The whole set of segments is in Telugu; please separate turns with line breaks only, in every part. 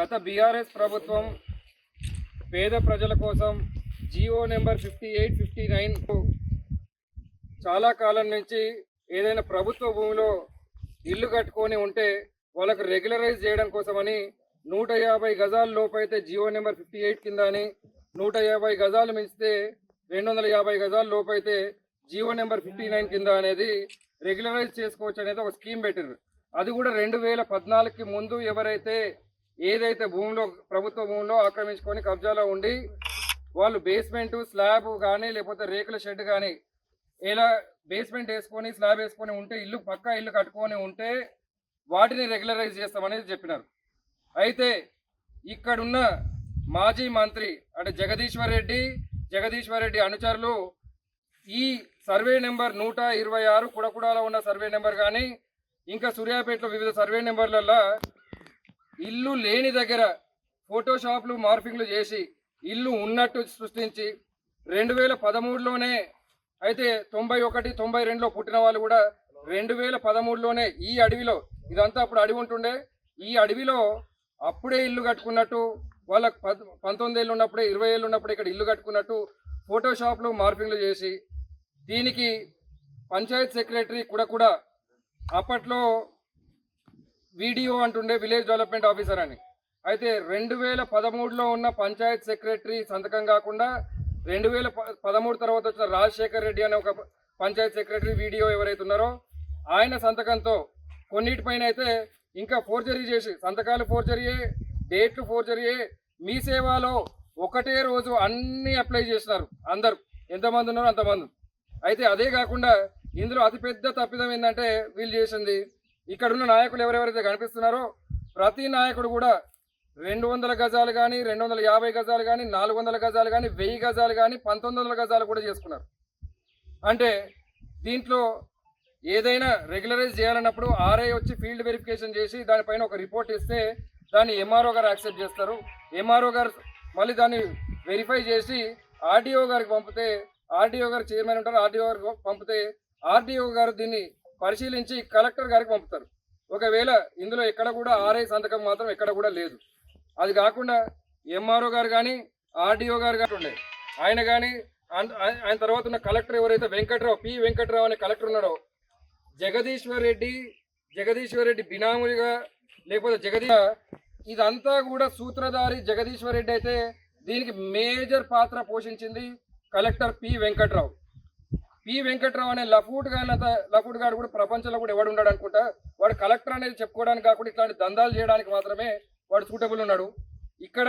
గత బీఆర్ఎస్ ప్రభుత్వం పేద ప్రజల కోసం జియో నెంబర్ 58, 59 చాలా కాలం నుంచి ఏదైనా ప్రభుత్వ భూమిలో ఇల్లు కట్టుకొని ఉంటే వాళ్ళకు రెగ్యులరైజ్ చేయడం కోసమని 150 గజాల లోపైతే జియో నెంబర్ 58 కింద అని, 150 గజాలు మించితే 250 గజాల లోపైతే జియో నెంబర్ 59 కింద అనేది రెగ్యులరైజ్ చేసుకోవచ్చు అనేది ఒక స్కీమ్ పెట్టారు. అది కూడా 2014కి ముందు ఎవరైతే ఏదైతే భూమిలో ప్రభుత్వ భూమిలో ఆక్రమించుకొని కబ్జాలో ఉండి వాళ్ళు బేస్మెంట్ స్లాబ్ కానీ లేకపోతే రేకుల షెడ్ కానీ ఇలా బేస్మెంట్ వేసుకొని స్లాబ్ వేసుకొని ఉంటే ఇల్లు పక్కా ఇల్లు కట్టుకొని ఉంటే వాటిని రెగ్యులరైజ్ చేస్తామనేది చెప్పినారు. అయితే ఇక్కడున్న మాజీ మంత్రి అంటే జగదీశ్వర్ రెడ్డి అనుచరులు ఈ సర్వే నెంబర్ 126 కుడకుడాలో ఉన్న సర్వే నెంబర్ కానీ ఇంకా సూర్యాపేటలో వివిధ సర్వే నెంబర్లలో ఇల్లు లేని దగ్గర ఫోటోషాప్లు మార్ఫింగ్లు చేసి ఇల్లు ఉన్నట్టు సృష్టించి 2013లోనే అయితే 91, 92లో పుట్టిన వాళ్ళు కూడా 2013లోనే ఈ అడవిలో, ఇదంతా అప్పుడు అడవి ఉంటుండే, ఈ అడవిలో అప్పుడే ఇల్లు కట్టుకున్నట్టు, వాళ్ళకు 19 ఏళ్ళు ఉన్నప్పుడే 20 ఏళ్ళు ఉన్నప్పుడే ఇక్కడ ఇల్లు కట్టుకున్నట్టు ఫోటోషాప్లు మార్ఫింగ్లు చేసి దీనికి పంచాయత్ సెక్రటరీ కూడా అప్పట్లో వీడియో అంటుండే విలేజ్ డెవలప్మెంట్ ఆఫీసర్ అని. అయితే 2013లో ఉన్న పంచాయత్ సెక్రటరీ సంతకం కాకుండా 2013 తర్వాత వచ్చిన రాజశేఖర్ రెడ్డి అనే ఒక పంచాయత్ సెక్రటరీ వీడియో ఎవరైతే ఉన్నారో ఆయన సంతకంతో కొన్నిటిపైన అయితే ఇంకా ఫోర్జరీ చేసి సంతకాలు ఫోర్జరీయే, డేట్లు ఫోర్జరీయే, మీ సేవలో ఒకటే రోజు అన్నీ అప్లై చేసినారు అందరు, ఎంతమంది ఉన్నారో అంతమంది. అయితే అదే కాకుండా ఇందులో అతిపెద్ద తప్పిదం ఏంటంటే వీళ్ళు చేసింది, ఇక్కడున్న నాయకులు ఎవరెవరైతే కనిపిస్తున్నారో ప్రతి నాయకుడు కూడా 200 గజాలు కానీ 250 గజాలు కానీ 400 గజాలు కానీ 1000 గజాలు కానీ 1900 గజాలు కూడా చేసుకున్నారు. అంటే దీంట్లో ఏదైనా రెగ్యులరైజ్ చేయాలన్నప్పుడు ఆర్ఐ వచ్చి ఫీల్డ్ వెరిఫికేషన్ చేసి దానిపైన ఒక రిపోర్ట్ ఇస్తే దాన్ని ఎంఆర్ఓ గారు యాక్సెప్ట్ చేస్తారు. ఎంఆర్ఓ గారు మళ్ళీ దాన్ని వెరిఫై చేసి ఆర్డీఓ గారికి పంపితే, ఆర్డీఓ గారు చైర్మన్ ఉంటారు, ఆర్డీఓ గారికి పంపితే ఆర్డీఓ గారు దీన్ని పరిశీలించి కలెక్టర్ గారికి పంపుతారు. ఒకవేళ ఇందులో ఎక్కడ కూడా ఆర్ఐ సంతకం మాత్రం ఎక్కడ కూడా లేదు. అది కాకుండా ఎంఆర్ఓ గారు కానీ ఆర్డీఓ గారు కానీ ఉండే ఆయన కానీ ఆయన తర్వాత ఉన్న కలెక్టర్ ఎవరైతే పి వెంకట్రావు అనే కలెక్టర్ ఉన్నాడో జగదీశ్వర్ రెడ్డి బినాములుగా లేకపోతే ఇదంతా కూడా సూత్రధారి జగదీశ్వర్ రెడ్డి అయితే దీనికి మేజర్ పాత్ర పోషించింది కలెక్టర్ పి వెంకట్రావు అనే లఫూట్ గాడు కూడా ప్రపంచంలో కూడా ఎవడు ఉన్నాడు అనుకుంటా. వాడు కలెక్టర్ అనేది చెప్పుకోవడానికి కాకుండా ఇట్లాంటి దందాలు చేయడానికి మాత్రమే వాడు సూటబుల్ ఉన్నాడు. ఇక్కడ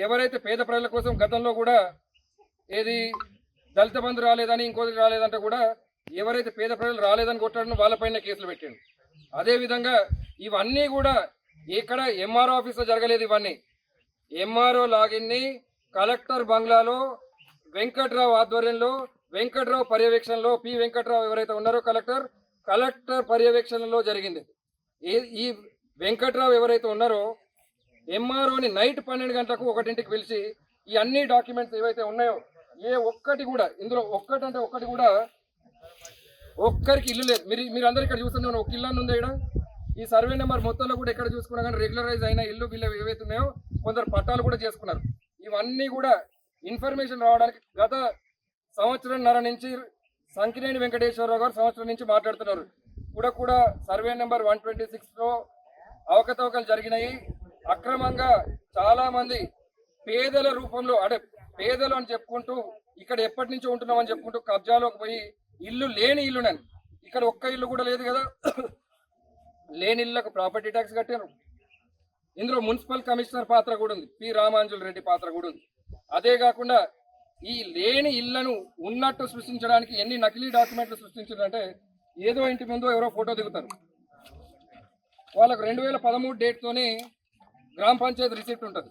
ఎవరైతే పేద ప్రజల కోసం గతంలో కూడా ఏది దళిత బంధు రాలేదని ఇంకోటి రాలేదంటే కూడా ఎవరైతే పేద ప్రజలు రాలేదని కొట్టాడో వాళ్ళపైన కేసులు పెట్టాడు. అదేవిధంగా ఇవన్నీ కూడా ఇక్కడ ఎంఆర్ఓ ఆఫీస్లో జరగలేదు. ఇవన్నీ ఎంఆర్ఓ లాగిన్ని కలెక్టర్ బంగ్లాలో వెంకట్రావు ఆధ్వర్యంలో, వెంకట్రావు పర్యవేక్షణలో, పి వెంకట్రావు ఎవరైతే ఉన్నారో కలెక్టర్ పర్యవేక్షణలో జరిగింది. ఈ వెంకట్రావు ఎవరైతే ఉన్నారో ఎంఆర్ఓని నైట్ 12 గంటలకు 1ంటికి పిలిచి ఈ అన్ని డాక్యుమెంట్స్ ఏవైతే ఉన్నాయో ఏ ఒక్కటి కూడా ఇందులో ఒక్కటి కూడా ఒక్కరికి ఇల్లు లేదు. మీరు అందరు ఇక్కడ చూస్తున్నారు, ఒక ఇల్లు అని ఉంది ఇక్కడ. ఈ సర్వే నెంబర్ మొత్తంలో కూడా ఎక్కడ చూసుకున్నా కానీ రెగ్యులరైజ్ అయిన ఇల్లు బిల్లు ఏవైతే ఉన్నాయో కొందరు పట్టాలు కూడా చేసుకున్నారు. ఇవన్నీ కూడా ఇన్ఫర్మేషన్ రావడానికి గత సంవత్సరంన్నర నుంచి సంకినేని వెంకటేశ్వరరావు గారు సంవత్సరం నుంచి మాట్లాడుతున్నారు. కూడా సర్వే నెంబర్ 126లో అవకతవకలు జరిగినాయి. అక్రమంగా చాలా మంది పేదల రూపంలో, అంటే పేదలు అని చెప్పుకుంటూ ఇక్కడ ఎప్పటి నుంచో ఉంటున్నామని చెప్పుకుంటూ కబ్జాలోకి పోయి ఇల్లు లేని ఇల్లునని, ఇక్కడ ఒక్క ఇల్లు కూడా లేదు కదా, లేని ఇళ్ళకు ప్రాపర్టీ ట్యాక్స్ కట్టారు. ఇందులో మున్సిపల్ కమిషనర్ పాత్ర కూడా ఉంది, పి రామాంజుల్ రెడ్డి పాత్ర కూడా ఉంది. అదే కాకుండా ఈ లేని ఇళ్లను ఉన్నట్టు సృష్టించడానికి ఎన్ని నకిలీ డాక్యుమెంట్లు సృష్టించారంటే ఏదో ఇంటి ముందు ఎవరో ఫోటో దిగుతారు. వాళ్ళకు 2013 డేట్తోని గ్రామ పంచాయతీ రిసీప్ట్ ఉంటుంది.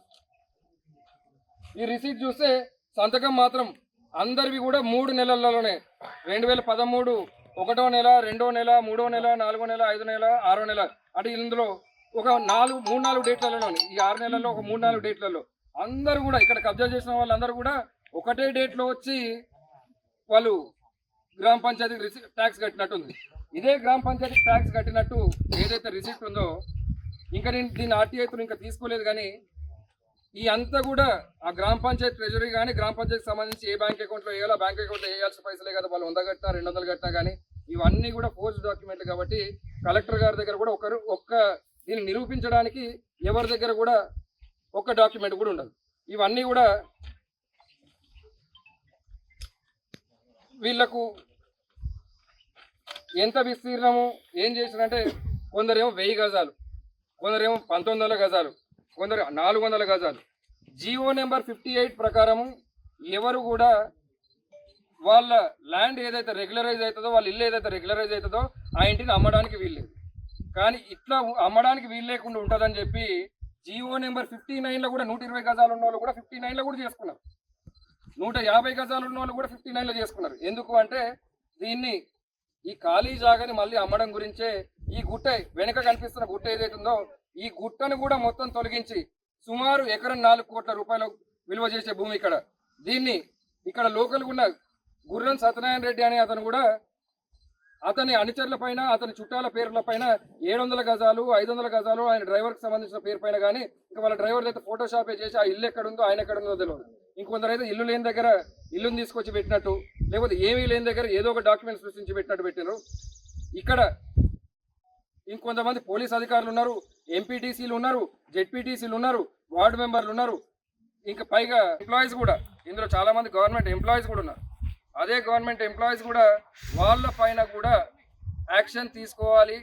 ఈ రిసీప్ట్ చూస్తే సంతకం మాత్రం అందరివి కూడా 3 నెలల్లోనే 2013 1వ నెల, 2వ నెల, 3వ నెల, 4వ నెల, 5వ నెల, 6వ నెల, అంటే ఇందులో ఒక 3-4 డేట్లలోనే, ఈ 6 నెలల్లో ఒక 3-4 డేట్లలో అందరూ కూడా ఇక్కడ కబ్జా చేసిన వాళ్ళందరూ కూడా ఒకటే డేట్లో వచ్చి వాళ్ళు గ్రామ పంచాయతీకి ట్యాక్స్ కట్టినట్టుంది. ఇదే గ్రామ పంచాయతీకి ట్యాక్స్ కట్టినట్టు ఏదైతే రిసిప్ట్ ఉందో ఇంకా నేను దీన్ని ఆర్టీఐతో ఇంకా తీసుకోలేదు. కానీ ఈ అంతా కూడా ఆ గ్రామ పంచాయతీ ట్రెజరీ కానీ గ్రామ పంచాయతీకి సంబంధించి ఏ బ్యాంక్ అకౌంట్లో వేయాలో ఆ బ్యాంక్ అకౌంట్లో వేయాల్సిన పైసలే కదా, వాళ్ళు 100 కట్టినా 200 కట్టినా కానీ ఇవన్నీ కూడా ఫోర్జ్ డాక్యుమెంట్లు కాబట్టి కలెక్టర్ గారి దగ్గర కూడా ఒక్క దీన్ని నిరూపించడానికి ఎవరి దగ్గర కూడా ఒక్క డాక్యుమెంట్ కూడా ఉండదు. ఇవన్నీ కూడా వీళ్లకు ఎంత విస్తీర్ణము ఏం చేసినంటే కొందరేమో 1000 గజాలు, కొందరేమో 1900 గజాలు, కొందరు 400 గజాలు. జీవో నెంబర్ 58 ప్రకారము ఎవరు కూడా వాళ్ళ ల్యాండ్ ఏదైతే రెగ్యులరైజ్ అవుతుందో, వాళ్ళ ఇల్లు ఏదైతే రెగ్యులరైజ్ అవుతుందో ఆ ఇంటిని అమ్మడానికి వీల్లేదు. కానీ ఇట్లా అమ్మడానికి వీలు లేకుండా ఉంటుందని చెప్పి జీవో నెంబర్ 59లో కూడా 120 గజాలు ఉన్న వాళ్ళు కూడా 59లో కూడా చేసుకున్నారు, 150 గజాలు ఉన్న వాళ్ళు కూడా 59లో చేసుకున్నారు. ఎందుకు అంటే దీన్ని ఈ ఖాళీ జాగాని మళ్ళీ అమ్మడం గురించే ఈ గుట్ట వెనుక కనిపిస్తున్న గుట్ట ఏదైతుందో ఈ గుట్టను కూడా మొత్తం తొలగించి సుమారు ఎకరం 4 కోట్ల రూపాయలు విలువ చేసే భూమి ఇక్కడ. దీన్ని ఇక్కడ లోకల్గా ఉన్న గుర్రం సత్యనారాయణ రెడ్డి అనే అతను కూడా అతని అనుచరుల పైన అతని చుట్టాల పేర్ల పైన 700 గజాలు 500 గజాలు ఆయన డ్రైవర్కి సంబంధించిన పేరు పైన కానీ ఇంకా వాళ్ళ డ్రైవర్ అయితే ఫోటోషాపే చేసి ఆ ఇల్లు ఎక్కడుందో ఆయన ఎక్కడుందో తెలియదు. ఇంకొందరు అయితే ఇల్లు లేని దగ్గర ఇల్లుని తీసుకొచ్చి పెట్టినట్టు, లేకపోతే ఏమీ లేని దగ్గర ఏదో ఒక డాక్యుమెంట్ సృష్టించి పెట్టినట్టు పెట్టారు. ఇక్కడ ఇంకొంతమంది పోలీస్ అధికారులు ఉన్నారు, ఎంపీటీసీలు ఉన్నారు, జెడ్పీటీసీలు ఉన్నారు, వార్డు మెంబర్లు ఉన్నారు, ఇంకా పైగా ఎంప్లాయీస్ కూడా ఇందులో చాలా మంది గవర్నమెంట్ ఎంప్లాయీస్ కూడా ఉన్నారు. అదే గవర్నమెంట్ ఎంప్లాయీస్ కూడా వాళ్ళ పైన కూడా యాక్షన్ తీసుకోవాలి.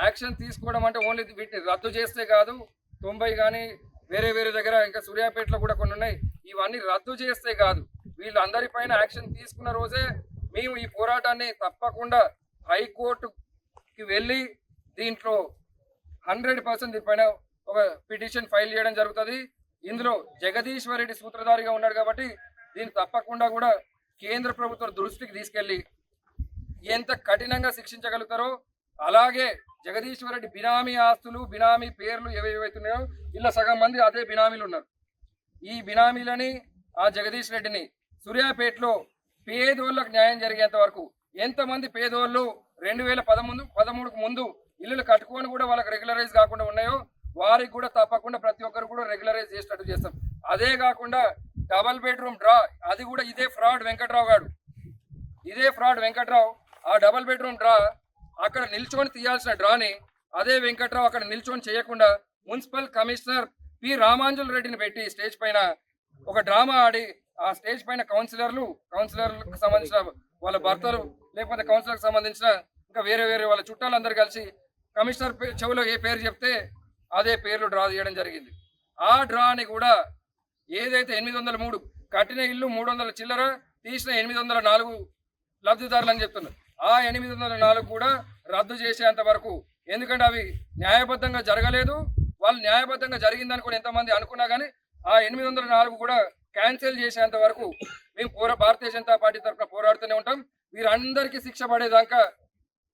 యాక్షన్ తీసుకోవడం అంటే ఓన్లీ వీటిని రద్దు చేస్తే కాదు, 90 కానీ వేరే వేరే దగ్గర ఇంకా సూర్యాపేటలో కూడా కొన్ని ఉన్నాయి, ఇవన్నీ రద్దు చేస్తే కాదు, వీళ్ళందరిపైన యాక్షన్ తీసుకున్న రోజే మేము ఈ పోరాటాన్ని తప్పకుండా హైకోర్టుకి వెళ్ళి దీంట్లో 100% దీనిపైన ఒక పిటిషన్ ఫైల్ చేయడం జరుగుతుంది. ఇందులో జగదీశ్వర్ రెడ్డి సూత్రధారిగా ఉన్నాడు కాబట్టి దీన్ని తప్పకుండా కూడా కేంద్ర ప్రభుత్వం దృష్టికి తీసుకెళ్లి ఎంత కఠినంగా శిక్షించగలుగుతారో, అలాగే జగదీశ్వర్ రెడ్డి బినామీ ఆస్తులు బినామీ పేర్లు ఏవేవైతున్నాయో ఇలా సగం మంది అదే బినామీలు ఉన్నారు. ఈ బినామీలని ఆ జగదీష్ రెడ్డిని సూర్యాపేటలో పేదోళ్ళకు న్యాయం జరిగేంత వరకు ఎంతమంది పేదోళ్ళు 2013కు ముందు ఇల్లులు కట్టుకొని కూడా వాళ్ళకి రెగ్యులరైజ్ కాకుండా ఉన్నాయో వారికి కూడా తప్పకుండా ప్రతి ఒక్కరు కూడా రెగ్యులరైజ్ చేసేటట్టు చేస్తాం. అదే కాకుండా డబల్ బెడ్రూమ్ డ్రా, అది కూడా ఇదే ఫ్రాడ్ వెంకట్రావు గారు, ఇదే ఫ్రాడ్ వెంకట్రావు ఆ డబల్ బెడ్రూమ్ డ్రా అక్కడ నిల్చొని తీయాల్సిన డ్రాని అదే వెంకట్రావు అక్కడ నిల్చొని చేయకుండా మున్సిపల్ కమిషనర్ పి రామాంజుల్ రెడ్డిని పెట్టి స్టేజ్ పైన ఒక డ్రామా ఆడి ఆ స్టేజ్ పైన కౌన్సిలర్లకు సంబంధించిన వాళ్ళ భర్తలు లేకపోతే కౌన్సిలర్కి సంబంధించిన ఇంకా వేరే వేరే వాళ్ళ చుట్టాలందరూ కలిసి కమిషనర్ చెవిలో ఏ పేరు చెప్తే అదే పేర్లు డ్రా చేయడం జరిగింది. ఆ డ్రాని కూడా ఏదైతే 803 కట్టిన ఇల్లు 300 చిల్లర తీసిన 804 లబ్ధిదారులు అని చెప్తున్నారు, ఆ 804 కూడా రద్దు చేసేంత వరకు, ఎందుకంటే అవి న్యాయబద్ధంగా జరగలేదు. వాళ్ళు న్యాయబద్ధంగా జరిగిందనుకుని ఎంతమంది అనుకున్నా కానీ ఆ 804 కూడా క్యాన్సిల్ చేసేంత వరకు మేము భారతీయ జనతా పార్టీ తరఫున పోరాడుతూనే ఉంటాం. వీరందరికీ శిక్ష పడేదాకా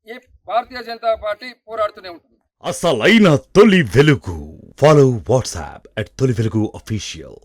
ఈ భారతీయ జనతా పార్టీ పోరాడుతూనే ఉంటుంది.
అసలైన తొలి వెలుగు. ఫాలో వాట్సాప్ @తొలి వెలుగు official.